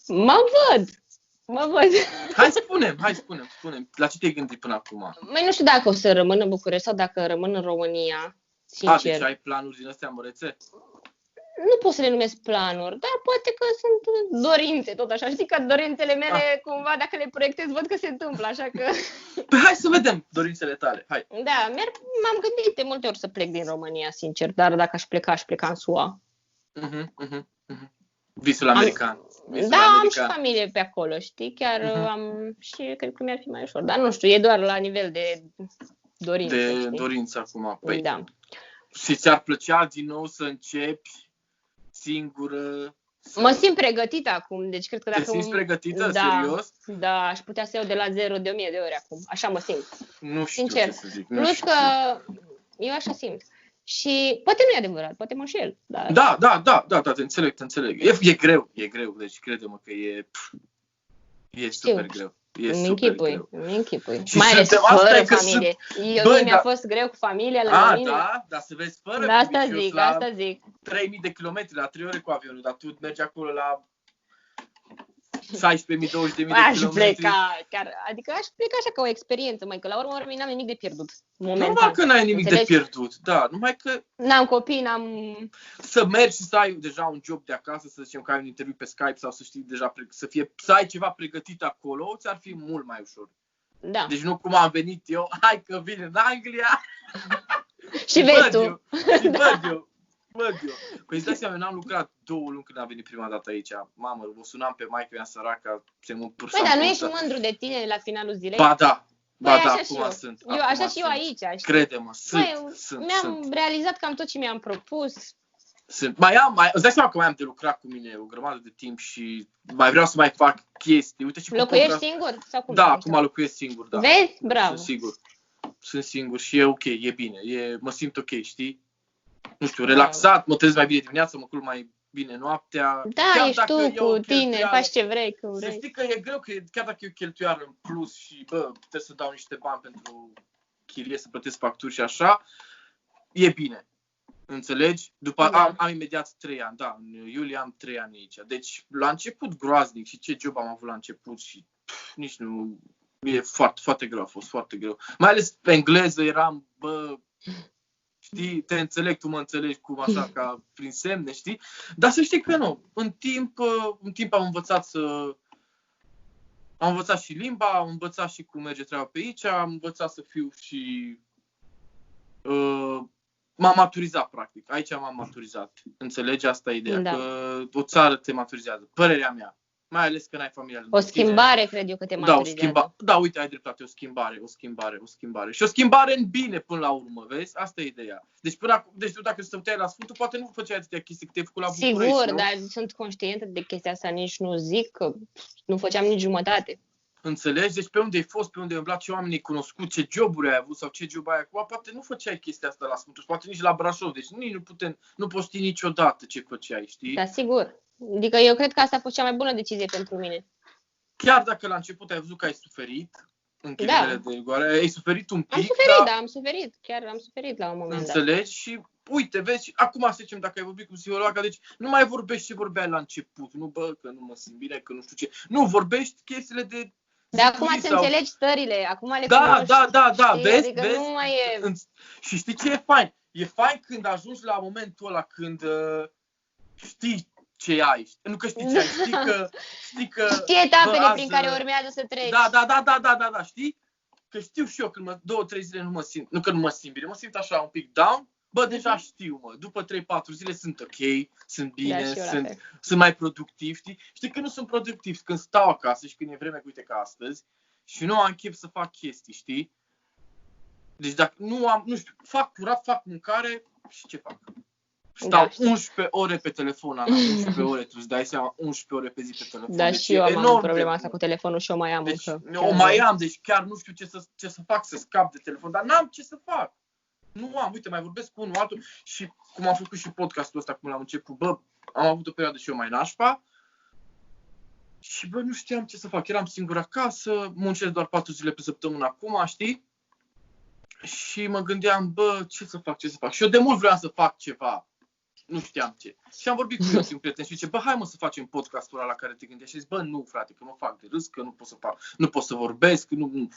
Mă văd. Hai spune. La ce te-ai gândit până acum? Mai nu știu dacă o să rămân în București sau dacă rămân în România, sincer. Deci ai planuri din astea mărețe? Nu pot să le numesc planuri, dar poate că sunt dorințe, tot așa. Știi că dorințele mele, cumva, dacă le proiectez, văd că se întâmplă, așa că... Păi hai să vedem dorințele tale, hai. Da, m-am gândit de multe ori să plec din România, sincer, dar dacă aș pleca în SUA. Visul american. Am și familie pe acolo, știi? Chiar am și cred că mi-ar fi mai ușor. Dar nu știu, e doar la nivel de dorință. De dorință acum. Păi, da. Și ți-ar plăcea din nou să începi singură? Mă simt pregătită acum, deci cred că dacă... Te simți pregătită? Da, serios? Da, aș putea să iau de la 0 de 1000 de ori acum. Așa mă simt. Nu știu sincer. Ce să zic. Plus că eu așa simt. Și poate nu e adevărat, poate mă înșel. Dar... Da, te înțeleg. E greu, deci crede-mă că e super greu. Îmi închipui. Mai ales fără familie. Mi-a fost greu cu familia la mine. Da, să vezi fără da, asta zic. 3000 de kilometri, la 3 ore cu avionul, dar tu mergi acolo la 16.000, 20.000 de kilometri. Aș pleca așa ca o experiență, mai că la urmă n-am nimic de pierdut. Numai că n-ai nimic de pierdut, da, numai că... N-am copii, Să mergi și să ai deja un job de acasă, să zicem că ai un interviu pe Skype sau să știi deja, să ai ceva pregătit acolo, ți-ar fi mult mai ușor. Da. Deci nu cum am venit eu, hai că vin în Anglia și vezi tu. Văd eu. Păi îți dai seama, eu n-am lucrat 2 luni când am venit prima dată aici. Mamă, o sunam pe maică mea săracă, se mă pârsam. Păi, dar nu ești mândru de tine la finalul zilei? Ba da, acum sunt. Așa și eu aici. Crede-mă, mi-am realizat cam tot ce mi-am propus. Îți dai seama că mai am de lucrat cu mine o grămadă de timp și mai vreau să mai fac chestii. Uite și locuiești singur? Sau cum? Da, acum locuiesc singur, da. Vezi? Bravo. Sunt singur și e ok, e bine. Mă simt ok, știi? Nu știu, relaxat, mă trezesc mai bine dimineața, mă culc mai bine noaptea. Da, ești tu cu tine, faci ce vrei. Să știi că e greu, că chiar dacă e o cheltuială în plus și trebuie să dau niște bani pentru chirie, să plătesc facturi și așa, e bine. Înțelegi? După am imediat 3 ani, da, în iulie am 3 ani aici. Deci la început groaznic și ce job am avut la început și nici nu... E foarte, foarte greu, a fost foarte greu. Mai ales pe engleză eram, știi, te înțeleg, tu mă înțelegi cum așa, ca prin semne, știi? Dar să știi că nu. În timp am învățat am învățat și limba, am învățat și cum merge treaba pe aici, am învățat să fiu și... m-am maturizat, practic. Aici m-am maturizat. Înțelegi? Asta e ideea, că o țară te maturizează. Părerea mea. Mai ales că n-ai familia lângă tine. O schimbare, cred eu, că te maturizează. Da, uite, ai dreptate, o schimbare. Și o schimbare în bine până la urmă, vezi? Asta e ideea. Deci tu dacă stăteai la Sfântul, poate nu făceai atâtea chestii cât te-ai făcut la București. Sigur, dar sunt conștientă de chestia asta, nici nu zic că nu făceam nici jumătate. Înțelegi? Deci pe unde ai fost, pe unde ai umblat, ce oameni ai cunoscut, ce joburi ai avut sau ce job ai acum, poate nu făceai chestia asta la Sfântul, poate nici la Brașov, deci nici nu poți ști niciodată ce făceai, știi? Da, sigur. Adică eu cred că asta a fost cea mai bună decizie pentru mine. Chiar dacă la început ai văzut că ai suferit, în chilimele de rigoare, ai suferit un pic. Am suferit, chiar am suferit la un moment dat. Înțelegi? Și uite, vezi, acum să zicem dacă ai vorbit cu psihologa, deci nu mai vorbești ce vorbeai la început, nu bă, că nu mă simt bine, că nu știu ce. Nu, vorbești chestiile de... Dar acum îți înțelegi stările, acum le Da, cunoști, da, știi? vezi, Adică nu mai e... Și știi ce e fain? E fain când ajungi la momentul ăla când știi ce ai. Nu că știi ce ai, știi că Știi etapele prin care urmează să treci. Da, știi? Că știu și eu când 2-3 zile nu mă simt, nu că nu mă simt bine, mă simt așa un pic down, bă, deja știu, mă, după 3-4 zile sunt ok, sunt bine, sunt mai productiv, știi? Știi că nu sunt productiv când stau acasă și când e vreme, uite ca astăzi, și nu am chef să fac chestii, știi? Deci dacă nu am, nu știu, fac curat, fac mâncare și ce fac? Stau 11 ore pe telefon, Ana, 11 ore, tu îți dai seama, 11 ore pe zi pe telefon. Da, deci și eu am problema asta cu telefonul și o mai am deci, încă. O mai am, deci chiar nu știu ce să fac, să scap de telefon, dar n-am ce să fac. Nu am, uite, mai vorbesc cu unul altul și cum am făcut și podcastul ăsta, cum l-am început, bă, am avut o perioadă și eu mai nașpa și bă, nu știam ce să fac, eram singur acasă, muncesc doar 4 zile pe săptămână acum, știi? Și mă gândeam, bă, ce să fac? Și eu de mult vreau să fac ceva. Nu știam ce. Și am vorbit cu eu, un prieten și zice, bă, hai mă să facem podcastul ăla la care te gândești. Și zic, bă, nu, frate, că mă fac de râs, că nu pot să fac, nu pot să vorbesc,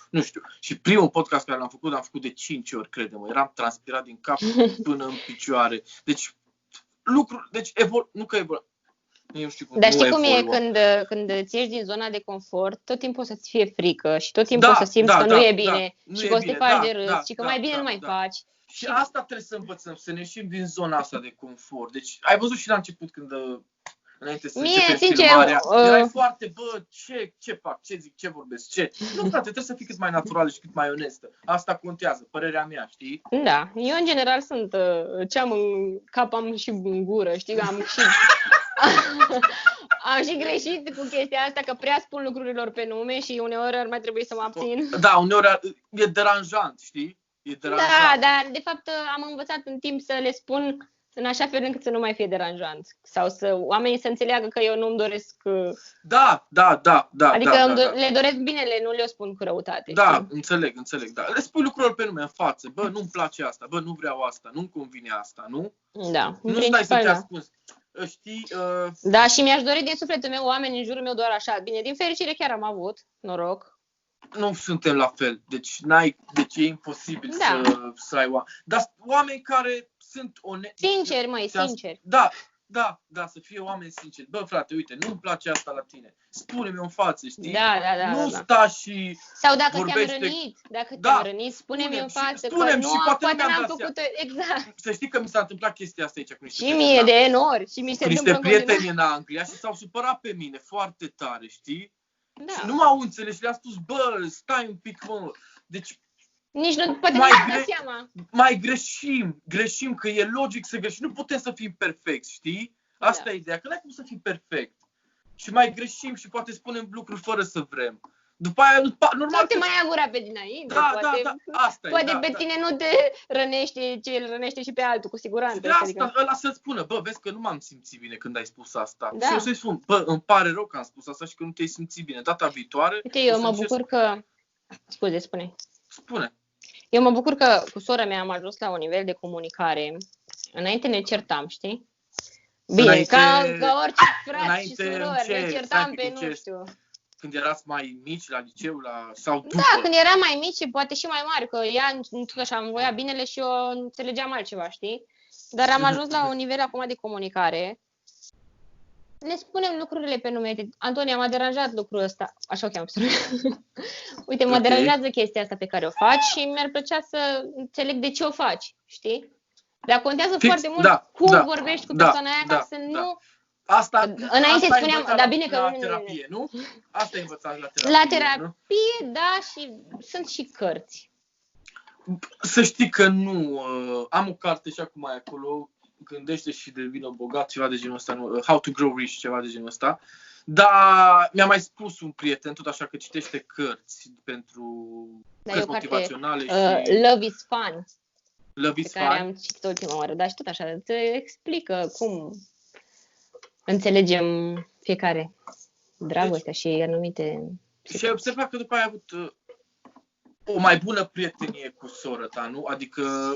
nu știu. Și primul podcast care l-am făcut de 5 ori, crede-mă. Eram transpirat din cap până în picioare. Deci, nu că eu știu cum. Dar știi cum e când îți ieși din zona de confort, tot timpul o să-ți fie frică și tot timpul o să simți că nu e bine și că o să te faci de râs și că mai bine nu mai faci. Și asta trebuie să învățăm, să ne ieșim din zona asta de confort. Deci ai văzut și la început când înainte să începem filmarea, erai foarte, bă, ce fac, ce zic, ce vorbesc, ce... Nu, frate, trebuie să fii cât mai naturală și cât mai onestă. Asta contează, părerea mea, știi? Da, eu în general sunt ce am în cap, am și în gură, știi, am și greșit cu chestia asta, că prea spun lucrurilor pe nume și uneori ar mai trebui să mă abțin. Da, uneori e deranjant, știi? Da, dar de fapt am învățat în timp să le spun în așa fel încât să nu mai fie deranjant. Sau oamenii să înțeleagă că eu nu-mi doresc... Da. Adică le doresc binele, nu le-o spun cu răutate. Da, știi? înțeleg. Da. Le spui lucrurilor pe nume, în față. Bă, nu-mi place asta, bă, nu vreau asta, nu-mi convine asta, nu? Da, nu stai să te ascunzi. Știi, Da, și mi-aș dori din sufletul meu oameni în jurul meu doar așa. Bine, din fericire chiar am avut noroc. Nu suntem la fel, deci e imposibil să ai oameni. Dar oameni care sunt onesti. Sinceri. Da, să fie oameni sinceri. Bă, frate, uite, nu-mi place asta la tine. Spune-mi în față, știi? Da. Nu sta și sau dacă vorbește... te-am rănit, spune-mi în față că nu, poate n-am făcut exact. Să știi că mi s-a întâmplat chestia asta aici cu niște și mie de nori și mi se niște prieteni în Anglia și s-au supărat pe mine foarte tare, știi? Da. Și nu m-au înțeles și le-am spus, bă, stai un pic, mă. Deci nici nu, poate nu-mi dă seama. Mai greșim, că e logic să greșim. Nu putem să fim perfecți, știi? Asta e ideea, că n-ai cum să fii perfect. Și mai greșim și poate spunem lucruri fără să vrem. După aia, normal... Sau te mai ia gura pe dinainte. Da, asta poate pe tine nu te rănește ce îl rănește și pe altul, cu siguranță. De asta, ăla să-ți spună, bă, vezi că nu m-am simțit bine când ai spus asta. Da. Și eu să-i spun, bă, îmi pare rău că am spus asta și că nu te-ai simțit bine. Data viitoare... Uite, eu mă bucur că... Spune. Eu mă bucur că cu sora mea am ajuns la un nivel de comunicare. Înainte ne certam, știi? Bine, ca orice frați și surori, ne certam pe nu știu. Când erați mai mici la liceu sau după? Da, când eram mai mici și poate și mai mari, că ea tot așa îmi voia binele și eu înțelegeam altceva, știi? Dar am ajuns la un nivel acum de comunicare. Ne spunem lucrurile pe nume. Antonia, m-a deranjat lucrul ăsta. Așa o cheamă. Uite, mă deranjează chestia asta pe care o faci și mi-ar plăcea să înțeleg de ce o faci, știi? Dar contează foarte mult cum vorbești cu persoana aia ca să nu... Asta înainte spuneam, dar bine că la terapie, nu? Asta e învățat la terapie. La terapie, nu? Da, și sunt și cărți. Să știi că nu. Am o carte și acum mai acolo, Gândește și devină bogat, ceva de genul ăsta, How to Grow Rich, ceva de genul ăsta. Dar mi-a mai spus un prieten, tot așa, că citește cărți pentru cărți motivaționale și... Love is Fun. Love is Fun. Pe care am citit ultima oară, dar și tot așa, îți explică cum înțelegem fiecare dragostea și anumite... Și ai observat că după aia ai avut o mai bună prietenie cu sora ta, nu? Adică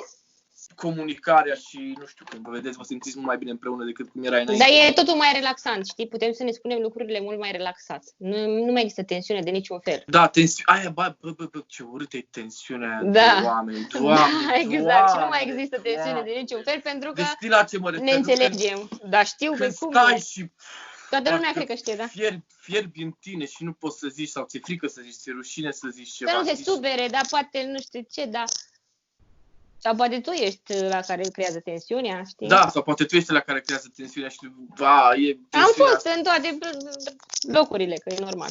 comunicarea și, nu știu, când vă vedeți, vă simțiți mult mai bine împreună decât cum erai înainte. Dar e totul mai relaxant, știi? Putem să ne spunem lucrurile mult mai relaxat. Nu mai există tensiune de niciun fel. Da, aia, bă, ce urâtă e tensiunea Da. de oameni. Da, Doamne, exact. Și nu mai există tensiune de niciun fel pentru că Deci știi la ce mă refer? ne înțelegem. Dar știu că Când cum stai și toată lumea parcă cred că știe, da? fierbi în tine și nu poți să zici sau ți-e frică să zici, ți-e rușine să zici ceva. Că nu se știi? supere, dar poate nu știu ce, dar... Sau poate tu ești la care creează tensiunea, știi? Da, sau poate tu ești la care creează tensiunea și va, e Am tensiunea fost în toate locurile, că e normal.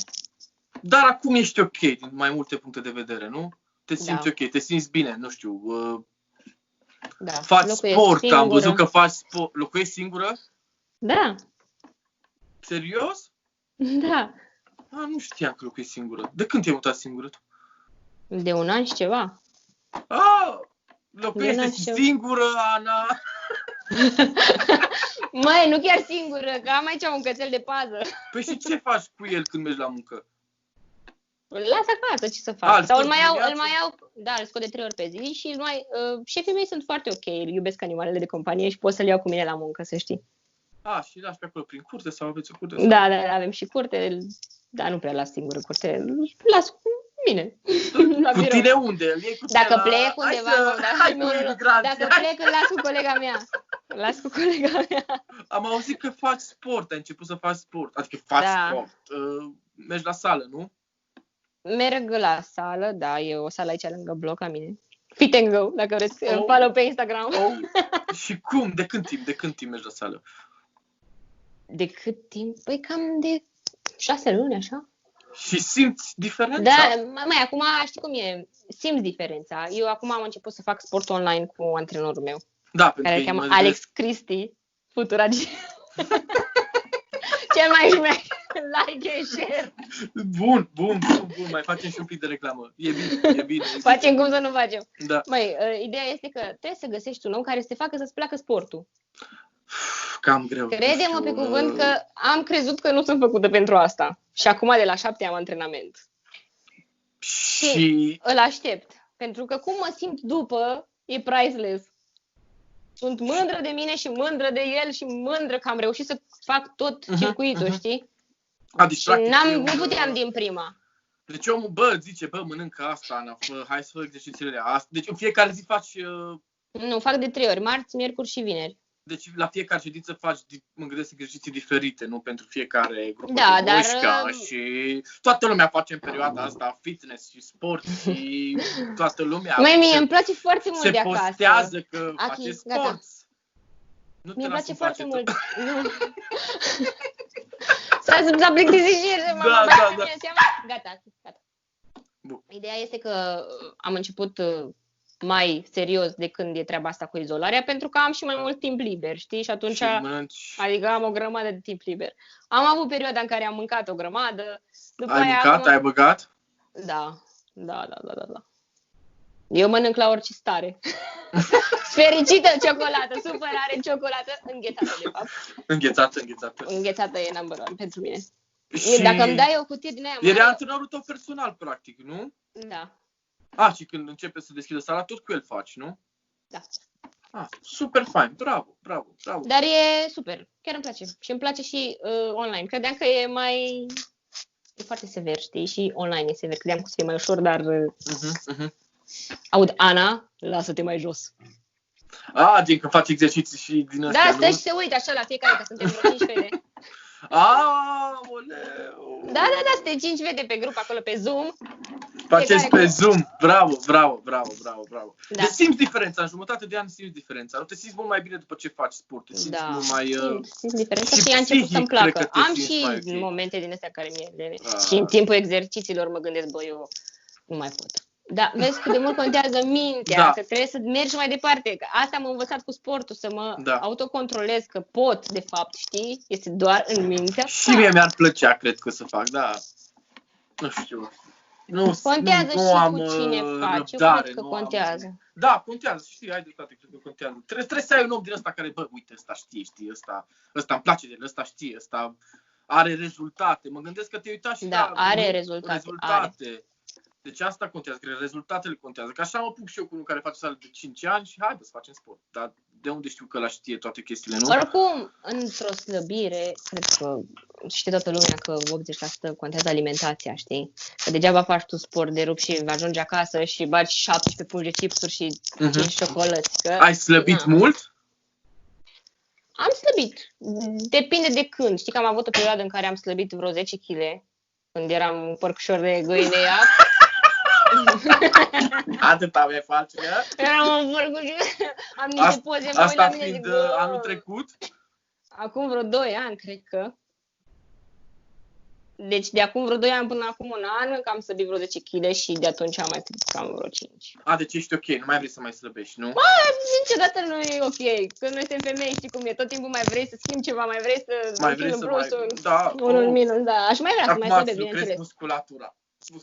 Dar acum ești ok din mai multe puncte de vedere, nu? Te simți Da. ok, te simți bine, nu știu. Da. Faci Locuiesc sport, am singură. văzut că faci sport. Locuiești singură? Da, Serios? da. Nu știam că locuiești singură. De când te-ai mutat singură tu? De un an și ceva. Locuiești singură, Ana. Măi, nu chiar singură, că am aici un cățel de pază. Păi și ce faci cu el când mergi la muncă? Îl las acasă, ce să fac? Sau îl mai dimineața? iau, da, îl scot de 3 ori pe zi și șefii mei sunt foarte ok, iubesc animalele de companie și pot să-l iau cu mine la muncă, să știi. Și lași pe acolo prin curte sau aveți o curte? Da, avem și curte, dar nu prea las singură curte, îl las cu mine. La Cu birou. tine unde? Îl iei cu tine Dacă la... plec undeva, dacă plec, îl las cu colega mea. Îl las cu colega mea. Am auzit că faci sport, ai început să faci sport. Adică faci sport. Mergi la sală, nu? Merg la sală, da, e o sală aici lângă bloc la mine. Fit and Go, dacă vreți, follow pe Instagram. Și cum? De când timp mergi la sală? De cât timp? Păi cam de 6 luni, așa. Și simți diferența? Da, mai acum știi cum e, simți diferența. Eu acum am început să fac sport online cu antrenorul meu, Da, care se cheamă Alex Cristi, Futuragi. Cel mai șmecher, like and share. Bun, mai facem și un pic de reclamă. E bine. Facem cum să nu facem. Da. Măi, ideea este că trebuie să găsești un om care să te facă să-ți placă sportul. Cam greu. Crede-mă pe cuvânt că am crezut că nu sunt făcută pentru asta. Și acum de la 7 am antrenament. Și îl aștept. Pentru că cum mă simt după e priceless. Sunt mândră de mine și mândră de el și mândră că am reușit să fac tot circuitul, știi? Deci, și nu puteam din prima. Deci omul, zice, mănâncă asta, Ana, hai să fac exercițiile astea. Deci în fiecare zi faci... Nu, fac de 3 ori, marți, miercuri și vineri. Deci la fiecare ședință faci, mă gândesc, exerciții diferite, nu pentru fiecare grupă da, de mușca și toată lumea face în perioada asta fitness și sport și toată lumea... Mie îmi place foarte mult de acasă. Se postează că face sport. Mie îmi place foarte mult. S-a plictisit și el. Gata. Bun. Ideea este că am început mai serios de când e treaba asta cu izolarea, pentru că am și mai mult timp liber, știi? Și atunci, adică am o grămadă de timp liber. Am avut perioada în care am mâncat o grămadă. După ai băgat? Da. Eu mănânc la orice stare. Fericită ciocolată, supărare, ciocolată, înghețată de fapt. Înghețată e number one pentru mine. Și... Dacă îmi dai o cutie din aia... Era antrenorul tău personal, practic, nu? Da. Și când începe să deschidă sala, tot cu el faci, nu? Da. Super fain, bravo. Dar e super, chiar îmi place. Și îmi place și online. Credeam că e foarte sever, știi? Și online e sever. Credeam că o să fie mai ușor, dar... Aud, Ana, lasă-te mai jos. Din că faci exerciții și din astea, da, stai și se uită așa la fiecare, că suntem vreo 5 fete. Aoleu! Da, suntem 5 fete pe grup acolo pe Zoom. Faceți pe Zoom, bravo. Da. Deci simți diferența, în jumătate de an simți diferența. Nu te simți mult mai bine după ce faci sport, te simți mult mai... Simți diferența și a început să-mi placă. Am și momente din astea care mi-e grele. Și în timpul exercițiilor mă gândesc, eu nu mai pot. Da, vezi cât de mult contează mintea, că trebuie să mergi mai departe. Că asta am învățat cu sportul, să mă autocontrolez, că pot, de fapt, știi? Este doar în mintea ta. Și mie mi-ar plăcea, cred că, să fac, Nu știu. Contează și cu cine faci, eu cred că contează. Da, contează, știi, ai dreptate, cred că contează. Trebuie să ai un om din ăsta care, uite, ăsta știe, ăsta îmi place de el, ăsta știe, ăsta are rezultate. Mă gândesc că te-ai uitat și are rezultate. Deci asta contează, cred, rezultatele contează. Că așa mă puc și eu cu unul care face sală de 5 ani și haide să facem sport. Dar de unde știu că ăla știe toate chestiile, nu? Oricum, într-o slăbire, cred că știe toată lumea că 80% contează alimentația, știi? Că degeaba faci tu sport de rup și ajungi acasă și bagi 17 pungi de chipsuri și 5 ciocolăți. Că, Ai slăbit mult? Am slăbit. Depinde de când. Știi că am avut o perioadă în care am slăbit vreo 10 kg. Când eram un porcșor de găină ea. Atâta mi-ai face, Eram un porcușor. Am niște poze mai la asta mine. fiind anul trecut? Acum vreo 2 ani, cred că. Deci de acum vreo 2 ani până acum un an, că am slăbit vreo 10 kg și de atunci am mai slăbit cam vreo 5. Deci ești ok, nu mai vrei să mai slăbești, nu? Niciodată nu e ok. Când noi suntem femei, știi cum e, tot timpul mai vrei să schimbi ceva, mai vrei să mai vrei în să plus, mai... Da, unul în minus, da. Aș mai vrea să mai slăbesc, bineînțeles. bineînțeles. Musculatura.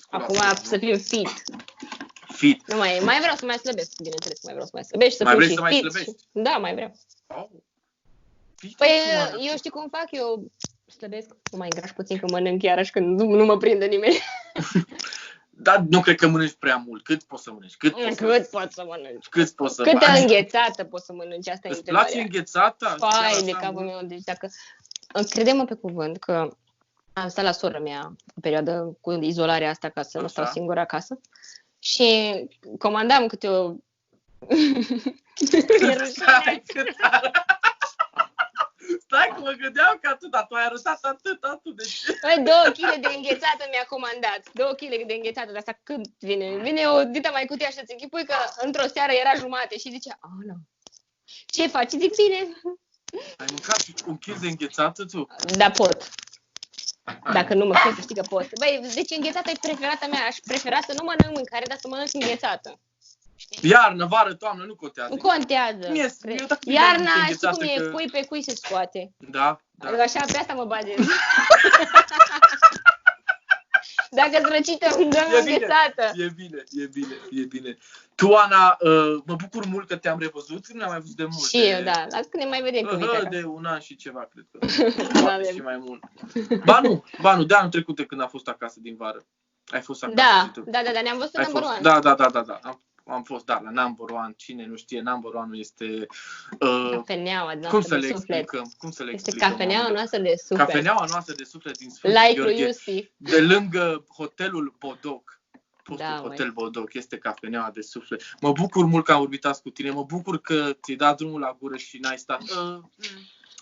Acum să fim fit. Fit. Nu mai vreau să mai slăbesc, bineînțeles, mai vreau să mai slăbesc, să mai fiu vrei și să mai fit. slăbești? Da, mai vreau. Păi eu știu cum fac, eu slăbesc, nu mai îngraș puțin că mănânc iarăși când nu mă prinde nimeni. Dar nu cred că mănânci prea mult. Cât poți să mănânci? Cât poți să mănânci? Cât poți să Câtă înghețată poți să mănânci? Asta e întrebarea. Îți place înghețata? Pai de capul meu. Deci dacă... Crede-mă pe cuvânt că am stat la sora mea o perioadă cu izolarea asta ca să nu stau singură acasă și comandam câte o... Stai că mă gândeam că atâta, tu ai arătat atât. Deci... 2 kg de înghețată mi-a comandat. 2 kg de înghețată, de asta cât vine? Vine o dita mai cutie și îți închipui că într-o seară era jumate și zicea, nu. Ce faci? Zic, bine. Ai mâncat 1 kg de înghețată tu? Da, pot. Dacă nu mă crezi, știi că pot. Băi, deci înghețata e preferata mea. Aș prefera să nu mănânc mâncare, dar să mănânc înghețată. Iarnă, vară, toamnă, nu contează. Nu contează. Iarna, știi cum e, cui pe cui se scoate. Da. Adică așa, pe asta mă bazez. Dacă-ți răcită, îmi dăm înghețată. E bine. Tu, Ana, mă bucur mult că te-am revăzut. Nu ne-am mai văzut de mult. Și eu, da. Las că ne mai vedem cu Mica. De 1 an și ceva, cred că. Poate și mai mult. Ba nu, de anul trecut de când am fost acasă din vară. Ai fost acasă. Da, ne-am văzut în number 1. Da. Am fost, da, la number 1. Cine nu știe, number 1 este... cafeneaua noastră de suflet. Cum să le este cafeneaua noastră de suflet. Cafeneaua noastră de suflet din Sfânt Gheorghe. De lângă hotelul Bodoc. Da, Hotel Bodoc este cafeneaua de suflet. Mă bucur mult că am vorbit azi cu tine. Mă bucur că ți-ai dat drumul la gură și n-ai stat...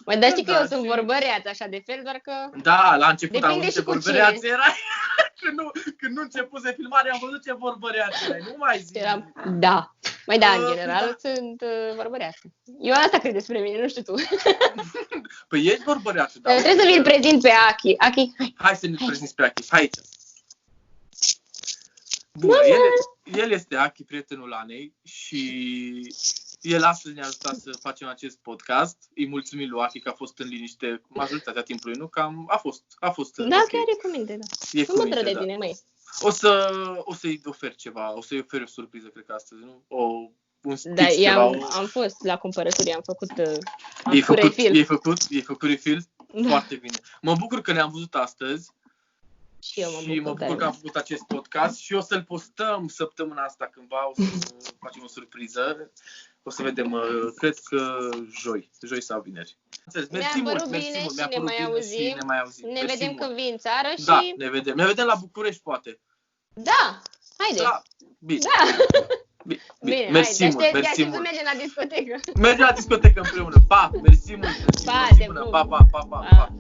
Mă, dar știi că eu sunt vorbăreață așa de fel, doar că... Da, la început am văzut ce vorbăreață erai. Când nu începuse filmarea, am văzut ce vorbăreață erai. Nu mai zic. Da. Mai da, în general sunt vorbăreață. Eu asta cred despre mine, nu știu tu. Păi ești vorbăreață, da. Trebuie să vi-l prezint pe Aki. Aki, hai să ne prezinți pe Aki. Hai aici. Bun, el este Aki, prietenul Anei și el astăzi ne-a ajutat să facem acest podcast. Îi mulțumim lui Aki că a fost în liniște majoritatea timpului, nu? Că a fost da, okay. Chiar e cu minte, da. E cu minte, de bine, măi. O să-i oferi ceva, o să-i oferi o surpriză, cred că astăzi, nu? Un speech, da, ceva. Am fost la cumpărături, am făcut Ei făcut refill? Da. Foarte bine. Mă bucur că ne-am văzut astăzi. Și mă bucur că am făcut acest podcast și o să-l postăm săptămâna asta cândva, o să facem o surpriză. O să vedem, cred că joi sau vineri. Mersi mult. Ne mai auzim. Ne vedem când vin în țară și... Da, ne vedem la București, poate. Da, haide. Da, bine. Da. Bine, mersi mult. Mergem la discotecă. Mergem la discotecă împreună. Pa, mersi mult. Pa, Pa.